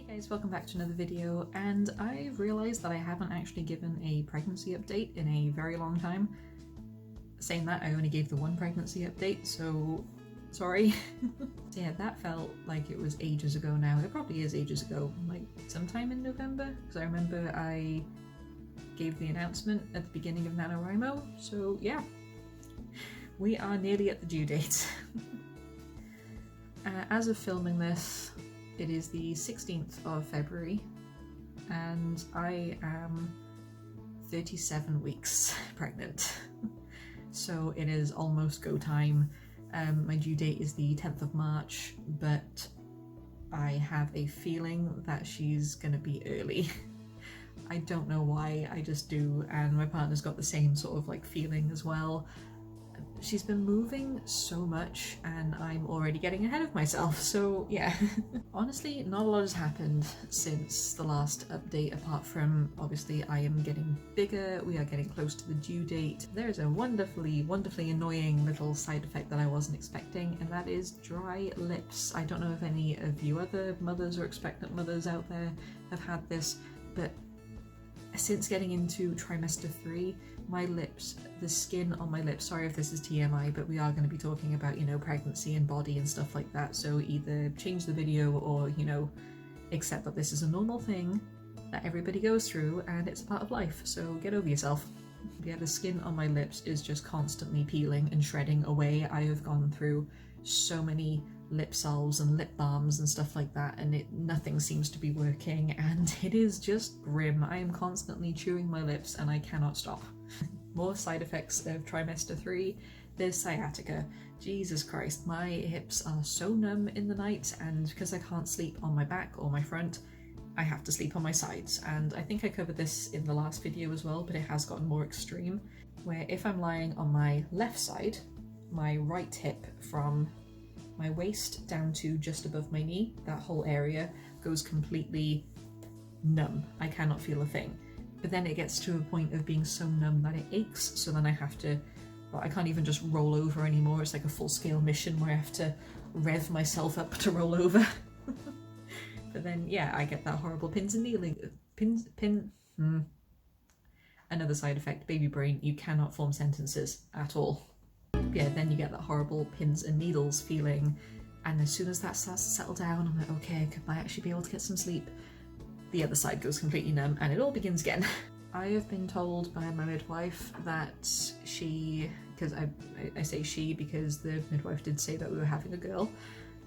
Guys, welcome back to another video, and I've realised that I haven't actually given a pregnancy update in a very long time. Saying that, I only gave the one pregnancy update, so sorry. So yeah, that felt like it was ages ago now. It probably is ages ago, like sometime in November, because I remember I gave the announcement at the beginning of NaNoWriMo, so yeah. We are nearly at the due date. As of filming this, it is the 16th of February, and I am 37 weeks pregnant. So it is almost go time. My due date is the 10th of March, but I have a feeling that she's gonna be early. I don't know why, I just do, and my partner's got the same sort of like feeling as well. She's been moving so much and I'm already getting ahead of myself, so yeah. Honestly, not a lot has happened since the last update, apart from obviously I am getting bigger, we are getting close to the due date. There's a wonderfully annoying little side effect that I wasn't expecting, and that is dry lips. I don't know if any of you other mothers or expectant mothers out there have had this, but since getting into trimester 3, my lips, the skin on my lips, sorry if this is TMI, but we are going to be talking about, you know, pregnancy and body and stuff like that, so either change the video or, you know, accept that this is a normal thing that everybody goes through and it's a part of life, so get over yourself. Yeah, the skin on my lips is just constantly peeling and shredding away. I have gone through so many lip salves and lip balms and stuff like that, and nothing seems to be working, and it is just grim. I am constantly chewing my lips and I cannot stop. More side effects of trimester 3, there's sciatica. Jesus Christ, my hips are so numb in the night, and because I can't sleep on my back or my front, I have to sleep on my sides. And I think I covered this in the last video as well, but it has gotten more extreme, where if I'm lying on my left side, my right hip from my waist down to just above my knee, that whole area goes completely numb. I cannot feel a thing. But then it gets to a point of being so numb that it aches, so then I have to, well, I can't even just roll over anymore. It's like a full-scale mission where I have to rev myself up to roll over. But then, yeah, I get that horrible pins and needling, Another side effect, baby brain, you cannot form sentences at all. Yeah, then you get that horrible pins and needles feeling, and as soon as that starts to settle down, I'm like, okay, could I actually be able to get some sleep? The other side goes completely numb and it all begins again. I have been told by my midwife that she, because I say she because the midwife did say that we were having a girl,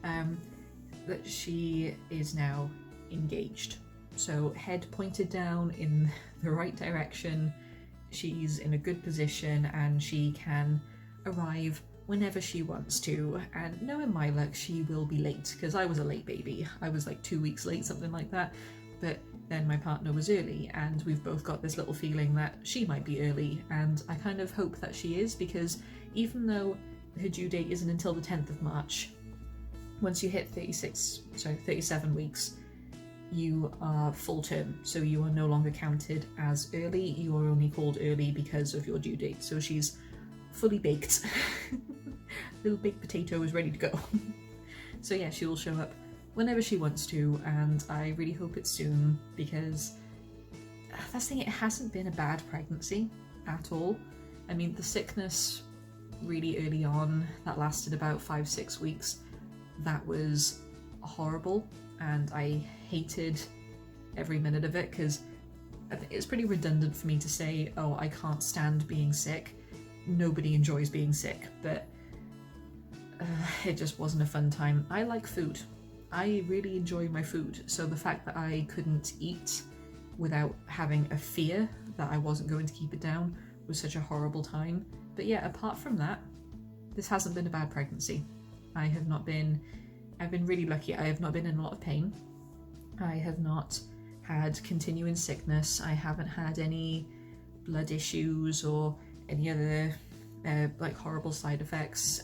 that she is now engaged. So head pointed down in the right direction, she's in a good position and she can arrive whenever she wants to, and knowing my luck, she will be late, because I was a late baby. I was like 2 weeks late, something like that, but then my partner was early, and we've both got this little feeling that she might be early, and I kind of hope that she is, because even though her due date isn't until the 10th of March, once you hit 37 weeks, you are full term, so you are no longer counted as early, you are only called early because of your due date, so she's fully baked. Little baked potato is ready to go. So yeah, she will show up whenever she wants to, and I really hope it's soon, because that's the thing, it hasn't been a bad pregnancy at all. I mean, the sickness really early on, that lasted about 5-6 weeks, that was horrible, and I hated every minute of it, because I think it's pretty redundant for me to say, oh, I can't stand being sick. Nobody enjoys being sick, but it just wasn't a fun time. I like food. I really enjoy my food, so the fact that I couldn't eat without having a fear that I wasn't going to keep it down was such a horrible time. But yeah, apart from that, this hasn't been a bad pregnancy. I've been really lucky. I have not been in a lot of pain. I have not had continuing sickness. I haven't had any blood issues or any other like horrible side effects,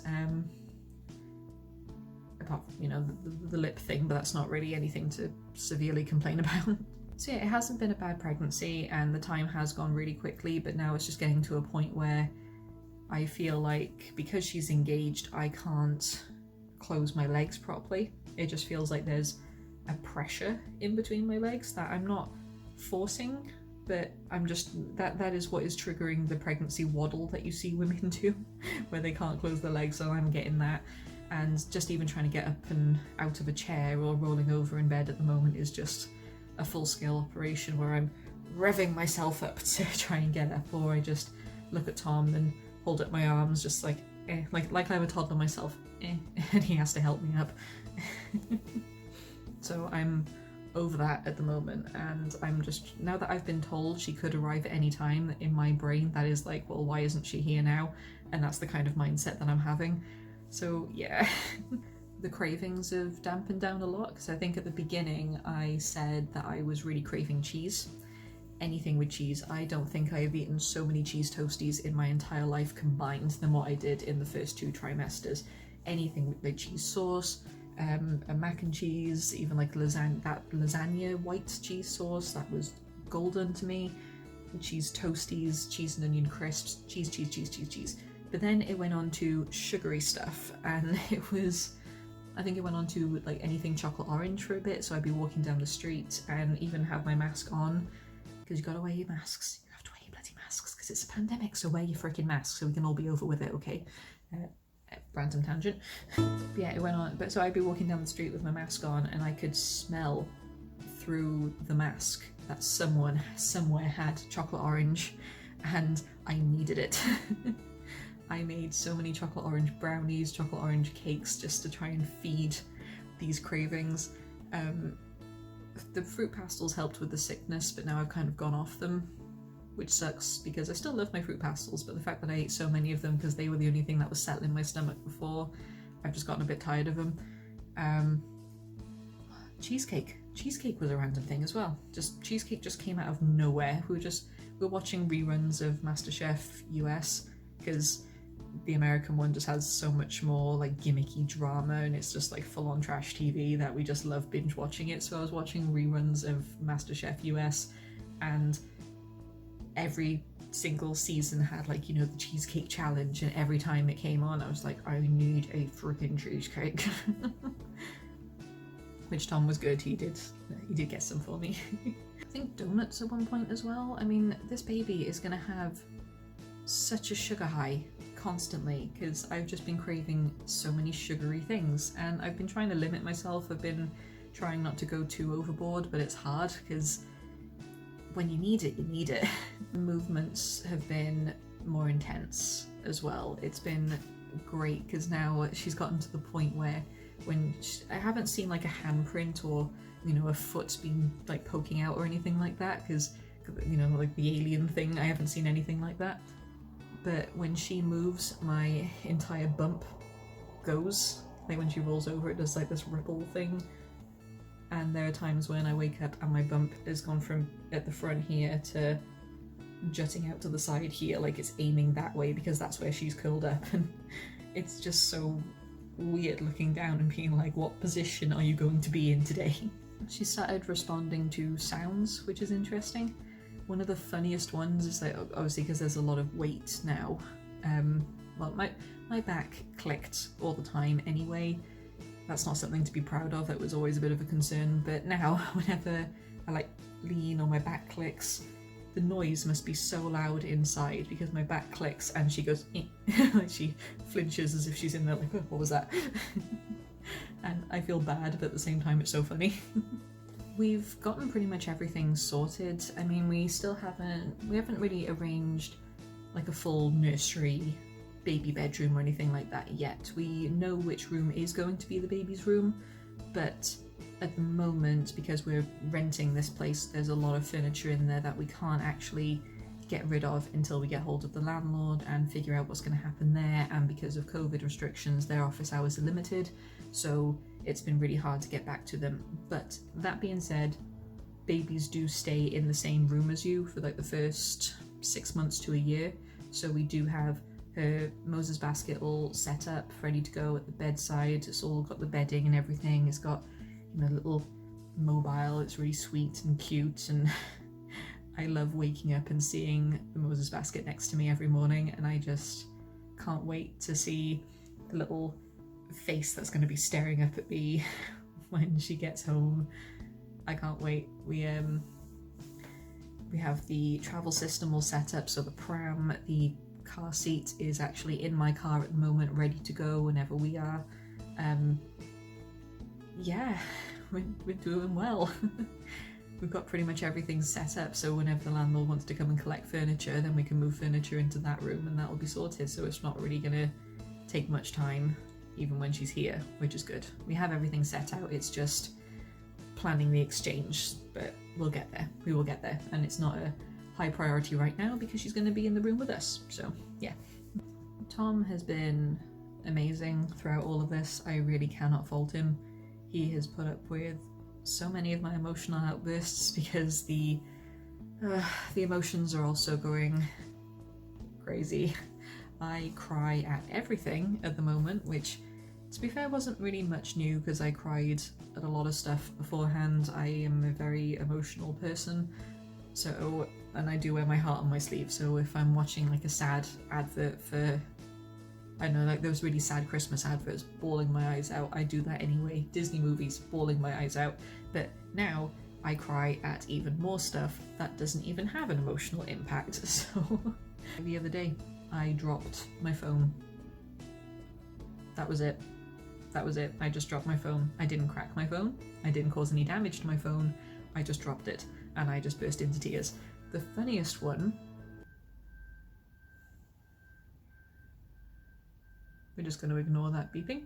apart from, you know, the lip thing, but that's not really anything to severely complain about. So yeah, it hasn't been a bad pregnancy, and the time has gone really quickly, but now it's just getting to a point where I feel like because she's engaged, I can't close my legs properly. It just feels like there's a pressure in between my legs that I'm not forcing, but I'm just, that is what is triggering the pregnancy waddle that you see women do, where they can't close their legs, so I'm getting that. And just even trying to get up and out of a chair or rolling over in bed at the moment is just a full-scale operation where I'm revving myself up to try and get up, or I just look at Tom and hold up my arms just like I'm a toddler myself, and he has to help me up. So I'm over that at the moment, and I'm just, now that I've been told she could arrive at any time, in my brain that is like, well, why isn't she here now? And that's the kind of mindset that I'm having. So yeah. The cravings have dampened down a lot, because I think at the beginning I said that I was really craving cheese. Anything with cheese. I don't think I've eaten so many cheese toasties in my entire life combined than what I did in the first 2 trimesters. Anything with like cheese sauce, a mac and cheese, even like lasagna white cheese sauce, that was golden to me. Cheese toasties, cheese and onion crisps, cheese. But then it went on to sugary stuff, and I think it went on to like anything chocolate orange for a bit, so I'd be walking down the street and even have my mask on, because you gotta wear your masks. You have to wear your bloody masks, because it's a pandemic, so wear your freaking masks so we can all be over with it, okay? Random tangent. But yeah, it went on, but so I'd be walking down the street with my mask on, and I could smell through the mask that someone somewhere had chocolate orange, and I needed it. I made so many chocolate orange brownies, chocolate orange cakes, just to try and feed these cravings. The fruit pastels helped with the sickness, but now I've kind of gone off them, which sucks because I still love my fruit pastels, but the fact that I ate so many of them because they were the only thing that was settling my stomach before, I've just gotten a bit tired of them. Cheesecake. Cheesecake was a random thing as well. Cheesecake just came out of nowhere. We're watching reruns of MasterChef US, because the American one just has so much more like gimmicky drama, and it's just like full-on trash TV that we just love binge watching it. So I was watching reruns of MasterChef US, and every single season had like, you know, the cheesecake challenge, and every time it came on I was like, I need a freaking cheesecake. Which Tom was good, he did get some for me. I think donuts at one point as well. I mean, this baby is gonna have such a sugar high constantly, because I've just been craving so many sugary things, and I've been trying to limit myself. I've been trying not to go too overboard, but it's hard because when you need it, you need it. Movements have been more intense as well. It's been great because now she's gotten to the point where I haven't seen like a handprint or, you know, a foot being like poking out or anything like that, because, you know, like the alien thing, I haven't seen anything like that. But when she moves, my entire bump goes. Like when she rolls over, it does like this ripple thing. And there are times when I wake up and my bump has gone from at the front here to jutting out to the side here, like it's aiming that way because that's where she's curled up. And it's just so weird looking down and being like, what position are you going to be in today? She started responding to sounds, which is interesting. One of the funniest ones is like, obviously because there's a lot of weight now, well, my back clicked all the time anyway. That's not something to be proud of. That was always a bit of a concern, but now whenever I like lean or my back clicks, the noise must be so loud inside because my back clicks and she goes like she flinches as if she's in there like, oh, what was that? And I feel bad, but at the same time it's so funny. We've gotten pretty much everything sorted. I mean, we haven't really arranged like a full nursery baby bedroom or anything like that yet. We know which room is going to be the baby's room, but at the moment, because we're renting this place, there's a lot of furniture in there that we can't actually get rid of until we get hold of the landlord and figure out what's going to happen there. And because of COVID restrictions, their office hours are limited, so it's been really hard to get back to them. But that being said, babies do stay in the same room as you for like the first 6 months to a year. So we do have her Moses basket all set up, ready to go at the bedside. It's all got the bedding and everything. It's got, you know, little mobile. It's really sweet and cute, and I love waking up and seeing the Moses basket next to me every morning, and I just can't wait to see the little face that's going to be staring up at me when she gets home. I can't wait. We have the travel system all set up, so the pram, the car seat is actually in my car at the moment, ready to go whenever we are. Yeah, we're doing well. We've got pretty much everything set up, so whenever the landlord wants to come and collect furniture, then we can move furniture into that room and that'll be sorted, so it's not really gonna take much time even when she's here, which is good. We have everything set out, it's just planning the exchange, but we'll get there. We will get there, and it's not a high priority right now because she's going to be in the room with us, so yeah. Tom has been amazing throughout all of this. I really cannot fault him. He has put up with so many of my emotional outbursts because the emotions are also going crazy. I cry at everything at the moment, which, to be fair, wasn't really much new because I cried at a lot of stuff beforehand. I am a very emotional person, so, and I do wear my heart on my sleeve, so if I'm watching like a sad advert for, I don't know, like those really sad Christmas adverts, bawling my eyes out, I do that anyway. Disney movies, bawling my eyes out. But now I cry at even more stuff that doesn't even have an emotional impact. So the other day I dropped my phone. That was it. That was it. I just dropped my phone. I didn't crack my phone. I didn't cause any damage to my phone. I just dropped it and I just burst into tears. The funniest one, we're just going to ignore that beeping.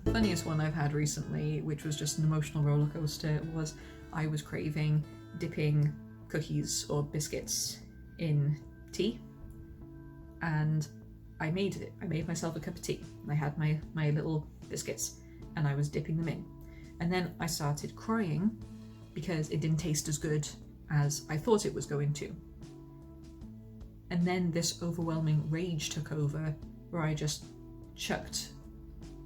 Funniest one I've had recently, which was just an emotional roller coaster, was I was craving dipping cookies or biscuits in tea, and I made it. I made myself a cup of tea. I had my little biscuits and I was dipping them in. And then I started crying because it didn't taste as good as I thought it was going to. And then this overwhelming rage took over where I just chucked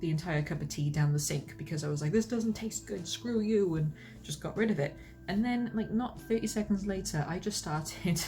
the entire cup of tea down the sink because I was like, this doesn't taste good, screw you, and just got rid of it. And then, like, not 30 seconds later, I just started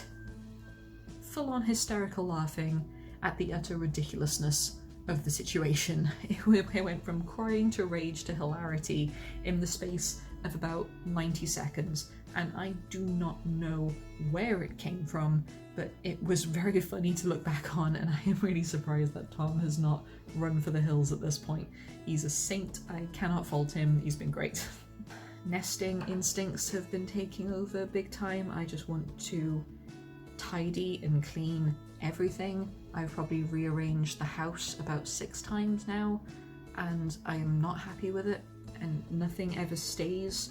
full-on hysterical laughing at the utter ridiculousness of the situation. It went from crying to rage to hilarity in the space of about 90 seconds, and I do not know where it came from, but it was very funny to look back on, and I am really surprised that Tom has not run for the hills at this point. He's a saint, I cannot fault him, he's been great. Nesting instincts have been taking over big time. I just want to tidy and clean everything. I've probably rearranged the house about 6 times now, and I am not happy with it, and nothing ever stays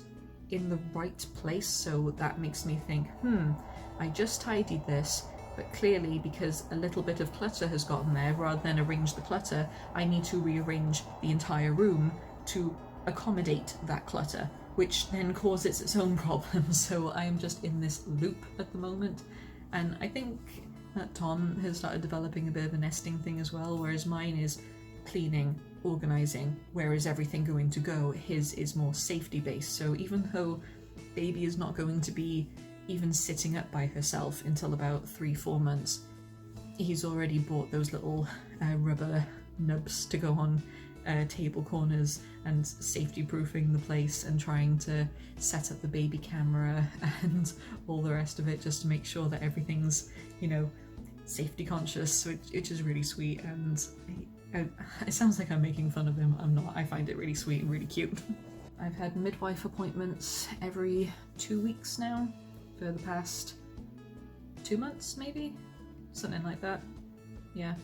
in the right place, so that makes me think, I just tidied this, but clearly because a little bit of clutter has gotten there, rather than arrange the clutter, I need to rearrange the entire room to accommodate that clutter, which then causes its own problems. So I am just in this loop at the moment, and I think that Tom has started developing a bit of a nesting thing as well, whereas mine is cleaning, organising, where is everything going to go. His is more safety based, so even though baby is not going to be even sitting up by herself until about 3-4 months, he's already bought those little rubber nubs to go on table corners and safety proofing the place and trying to set up the baby camera and all the rest of it just to make sure that everything's, you know, safety conscious, which is really sweet. And it sounds like I'm making fun of him. I'm not. I find it really sweet and really cute. I've had midwife appointments every 2 weeks now for the past 2 months, maybe? Something like that. Yeah.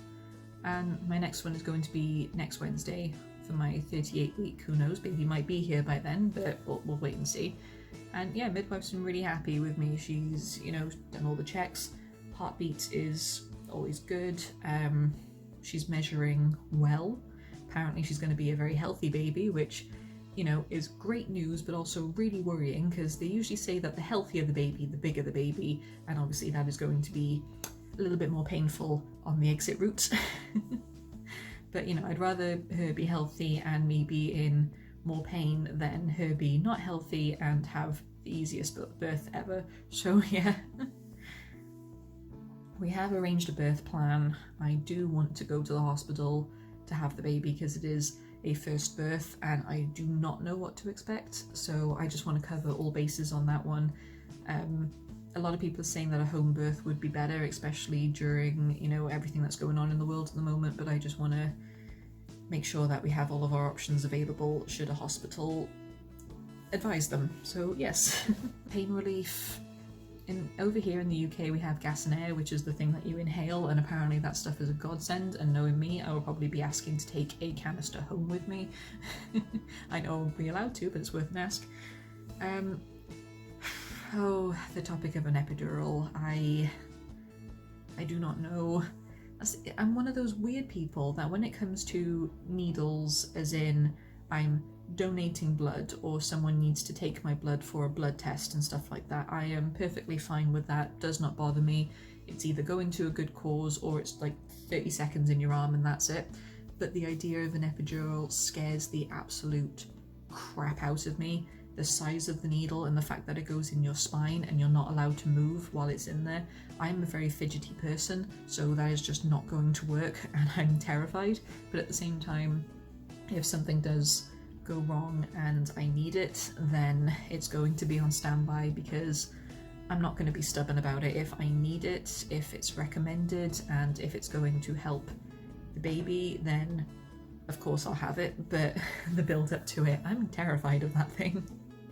And my next one is going to be next Wednesday for my 38 week. Who knows, baby might be here by then, but we'll wait and see. And yeah, midwife's been really happy with me. She's, you know, done all the checks. Heartbeat is always good. She's measuring well. Apparently she's going to be a very healthy baby, which, you know, is great news, but also really worrying because they usually say that the healthier the baby, the bigger the baby, and obviously that is going to be a little bit more painful on the exit route. But, you know, I'd rather her be healthy and me be in more pain than her be not healthy and have the easiest birth ever. So yeah. We have arranged a birth plan. I do want to go to the hospital to have the baby because it is a first birth and I do not know what to expect, so I just want to cover all bases on that one. A lot of people are saying that a home birth would be better, especially during, you know, everything that's going on in the world at the moment, but I just want to make sure that we have all of our options available should a hospital advise them. So yes. Pain relief. Over here in the UK we have gas and air, which is the thing that you inhale, and apparently that stuff is a godsend, and knowing me, I will probably be asking to take a canister home with me. I know I won't be allowed to, but it's worth an ask. Oh, the topic of an epidural. I do not know. I'm one of those weird people that when it comes to needles, as in I'm donating blood or someone needs to take my blood for a blood test and stuff like that, I am perfectly fine with that, does not bother me. It's either going to a good cause or it's like 30 seconds in your arm and that's it. But the idea of an epidural scares the absolute crap out of me. The size of the needle and the fact that it goes in your spine and you're not allowed to move while it's in there. I'm a very fidgety person, so that is just not going to work and I'm terrified. But at the same time, if something does go wrong and I need it, then it's going to be on standby because I'm not going to be stubborn about it. If I need it, if it's recommended, and if it's going to help the baby, then of course I'll have it, but the build up to it, I'm terrified of that thing.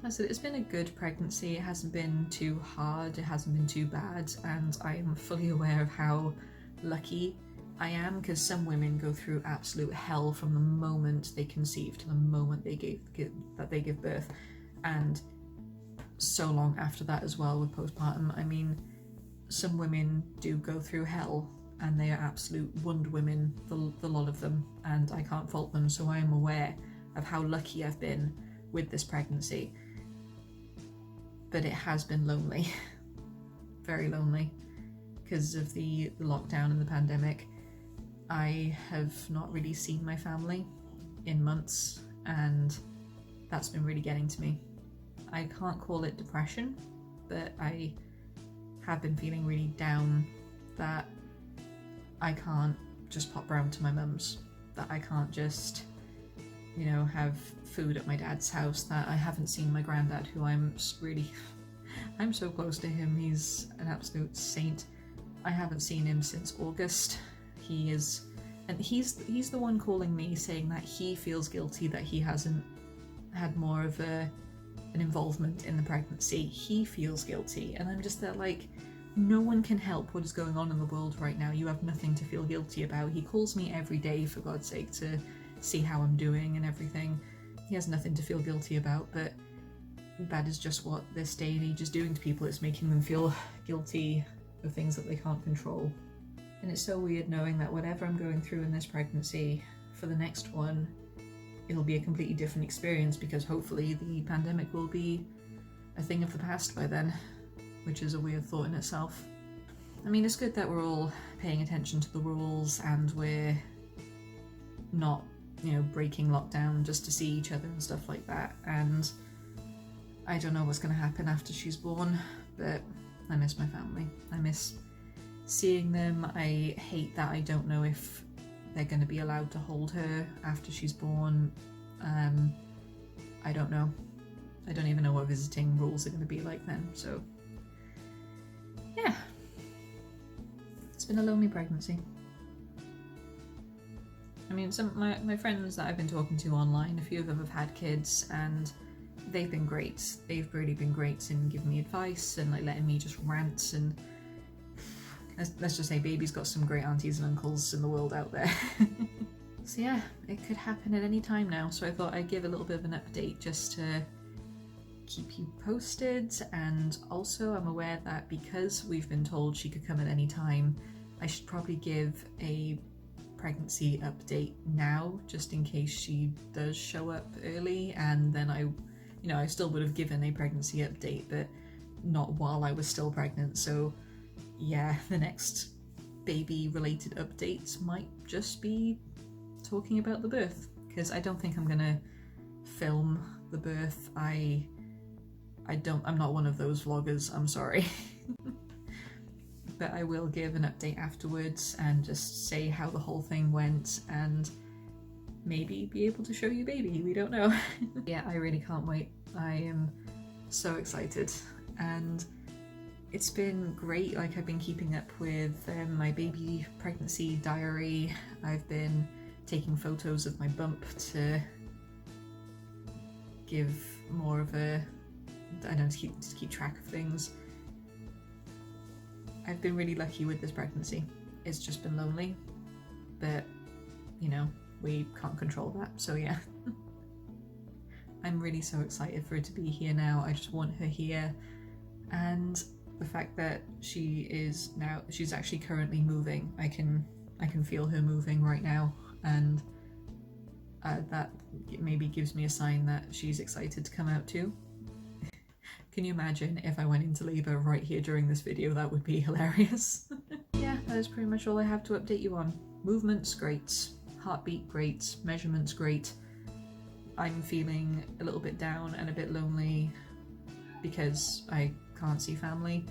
So it's been a good pregnancy. It hasn't been too hard, it hasn't been too bad, and I am fully aware of how lucky I am, because some women go through absolute hell from the moment they conceive to the moment they give birth, and so long after that as well with postpartum. I mean, some women do go through hell and they are absolute Wonder Women, the lot of them, and I can't fault them. So I am aware of how lucky I've been with this pregnancy. But it has been lonely, very lonely, because of the lockdown and the pandemic. I have not really seen my family in months, and that's been really getting to me. I can't call it depression, but I have been feeling really down that I can't just pop round to my mum's, that I can't just, you know, have food at my dad's house, that I haven't seen my granddad, who I'm so close to him. He's an absolute saint. I haven't seen him since August. He's the one calling me saying that he feels guilty that he hasn't had more of an involvement in the pregnancy. He feels guilty, and I'm just there like, no one can help what is going on in the world right now. You have nothing to feel guilty about. He calls me every day, for God's sake, to see how I'm doing and everything. He has nothing to feel guilty about, but that is just what this day and age is doing to people. It's making them feel guilty of things that they can't control. And it's so weird knowing that whatever I'm going through in this pregnancy, for the next one, it'll be a completely different experience, because hopefully the pandemic will be a thing of the past by then, which is a weird thought in itself. I mean, it's good that we're all paying attention to the rules and we're not, you know, breaking lockdown just to see each other and stuff like that. And I don't know what's going to happen after she's born, but I miss my family. I miss seeing them. I hate that I don't know if they're going to be allowed to hold her after she's born. I don't know. I don't even know what visiting rules are going to be like then. So yeah, it's been a lonely pregnancy. I mean, my friends that I've been talking to online, a few of them have had kids, and they've been great. They've really been great in giving me advice and like letting me just rant, and let's just say baby's got some great aunties and uncles in the world out there. So yeah, it could happen at any time now, so I thought I'd give a little bit of an update just to keep you posted. And also I'm aware that because we've been told she could come at any time, I should probably give a pregnancy update now, just in case she does show up early, and then I still would have given a pregnancy update, but not while I was still pregnant. So yeah, the next baby related updates might just be talking about the birth, because I don't think I'm gonna film the birth. I'm not one of those vloggers, I'm sorry. But I will give an update afterwards and just say how the whole thing went, and maybe be able to show you baby, we don't know. Yeah, I really can't wait. I am so excited, and it's been great. Like, I've been keeping up with my baby pregnancy diary. I've been taking photos of my bump to give more of a, I don't know, to keep track of things. I've been really lucky with this pregnancy. It's just been lonely, but you know, we can't control that, so yeah. I'm really so excited for her to be here now. I just want her here, and the fact that she's actually currently moving. I can feel her moving right now, and that maybe gives me a sign that she's excited to come out too. Can you imagine if I went into labour right here during this video? That would be hilarious. Yeah, that is pretty much all I have to update you on. Movements, great. Heartbeat, great. Measurements, great. I'm feeling a little bit down and a bit lonely because I can't see family,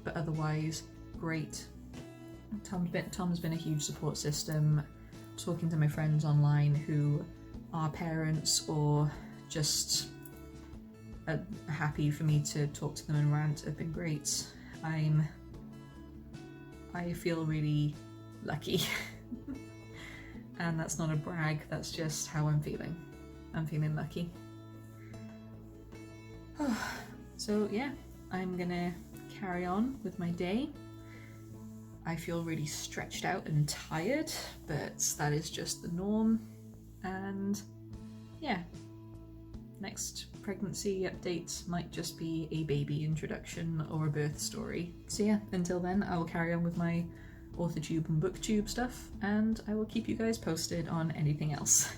but otherwise, great. Tom's been a huge support system. Talking to my friends online who are parents or just happy for me to talk to them and rant have been great. I feel really lucky. And that's not a brag, that's just how I'm feeling. I'm feeling lucky. So yeah, I'm gonna carry on with my day. I feel really stretched out and tired, but that is just the norm. And yeah, next pregnancy update might just be a baby introduction or a birth story. So yeah, until then, I will carry on with my AuthorTube and BookTube stuff, and I will keep you guys posted on anything else.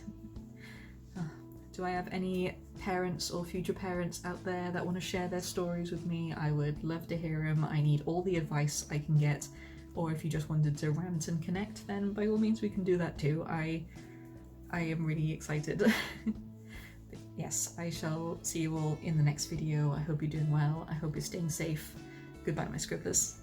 Do I have any parents or future parents out there that want to share their stories with me? I would love to hear them. I need all the advice I can get. Or if you just wanted to rant and connect, then by all means we can do that too. I am really excited. But yes, I shall see you all in the next video. I hope you're doing well. I hope you're staying safe. Goodbye, my scribblers.